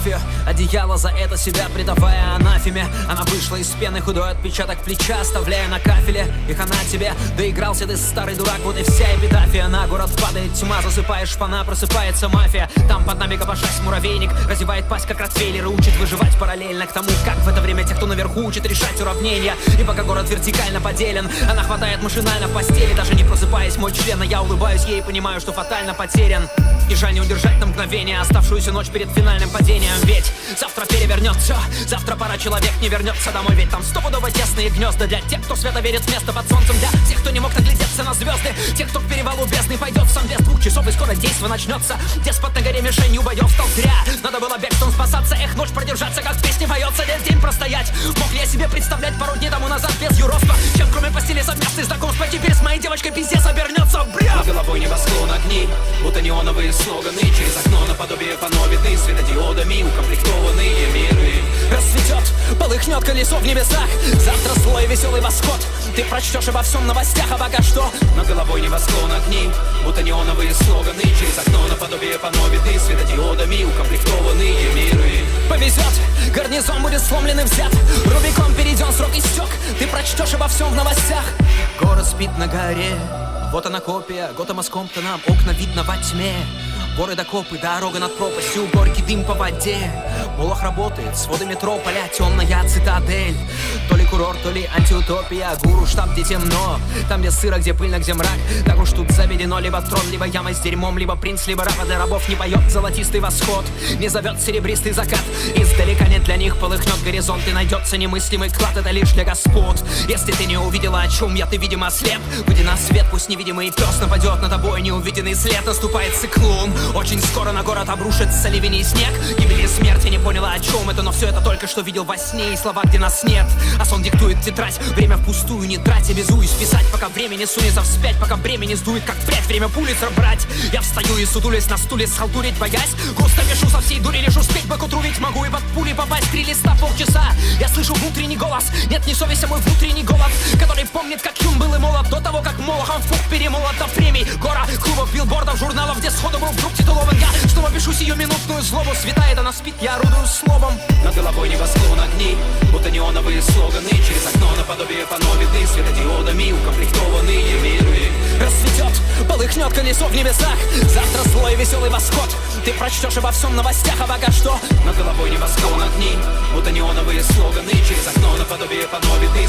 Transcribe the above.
фотографию, одеяло за это себя предавая анафеме. Она вышла из пены, худой отпечаток плеча оставляя на кафеле. И хана тебе, доигрался ты, старый дурак, вот и вся эпитафия. На город падает тьма, засыпаешь шпана, просыпается мафия. Там под нами копошась муравейник, разевает пасть как ротвейлер и учит выживать параллельно к тому, как в это время те, кто наверху, учат решать уравнения. И пока город вертикально поделен, она хватает машинально в постели, даже не просыпаясь мой член. А я улыбаюсь ей и понимаю, что фатально потерян. И жаль не удержать на мгновение оставшуюся ночь перед финальным падением. Ведь завтра перевернет все, завтра пара человек не вернется домой. Ведь там стопудово тесные гнезда для тех, кто свято верит в место под солнцем. Для тех, кто не мог наглядеться на звезды, тех, кто к перевалу бездны пойдет сам без 2 часов. И скоро действо начнется. Деспот на горе мишенью боев стал зря. Надо было бегством спасаться, эх, ночь продержаться, как в песне поется. Весь день простоять. Мог ли я себе представлять пару дней тому назад без юродства? Чем кроме постели совместных знакомств, теперь с моей девочкой пиздец обернется, бля. Над головой небосклон огни, будто неоновые слоганы. Через окно наподобие панно видны светодиодами укомплектованные миры. Расцветет, полыхнет колесо в небесах. Завтра злой веселый восход. Ты прочтешь обо всем в новостях, а пока что над головой небосклон огни, будто неоновые слоганы. Через окно наподобие панно видны светодиодами укомплектованные миры. повезет, гарнизон будет сломлен и взят. Рубикон перейден, срок истек. Ты прочтешь обо всем в новостях. Город спит на горе, вот она копия Готэма с Комптоном, окна видно во тьме. Горы до копы, дорога над пропастью, горький дым по воде. Молох работает, своды метрополя, темная цитадель. То ли курорт, то ли антиутопия. Гуру штаб, где темно, там где сыро, где пыльно, где мрак. Так уж тут заведено либо трон, либо яма с дерьмом, либо принц, либо раб. А для рабов не поет золотистый восход, не зовет серебристый закат. Издалека нет для них полыхнет горизонт, и найдется немыслимый клад. Это лишь для господ. Если ты не увидела, о чем я, ты, видимо, слеп. Выйди на свет, пусть невидимый пес нападет на тобой неувиденный след. Наступает циклон, очень скоро на город обрушится ливень и снег. Гибель и смерть, я не поняла, о чем это, но все это только что видел во сне. И слова, где нас нет, а сон диктует тетрадь. Время впустую не трать, обязуюсь писать, пока время не сунется вспять, пока время не сдует, как прядь. Время пулицер брать. Я встаю и сутулясь на стуле, схалтурить боясь. Густо пишу со всей дури, лишь успеть бы к утру, ведь могу и под пули попасть. 3 листа полчаса, я слышу внутренний голос. Нет, не совесть, а мой внутренний голод, который помнит, как юн был и молод. До того, как молохом фух перемолот до премий. Гора клубов, билбордов, журналов, где сходу был вдруг титулован. Я снова пишу сиюминутную злобу. Светает, она спит, я орудую словом. Над головой небосклон огни, будто неоновые слоганы. Через окно наподобие панно видны светодиодами укомплектованные миры. Расцветет, полыхнет колесо в небесах. Завтра злой веселый восход. Ты прочтешь обо всем в новостях, а пока что над головой небосклон огни, будто неоновые слоганы. Через окно наподобие панно видны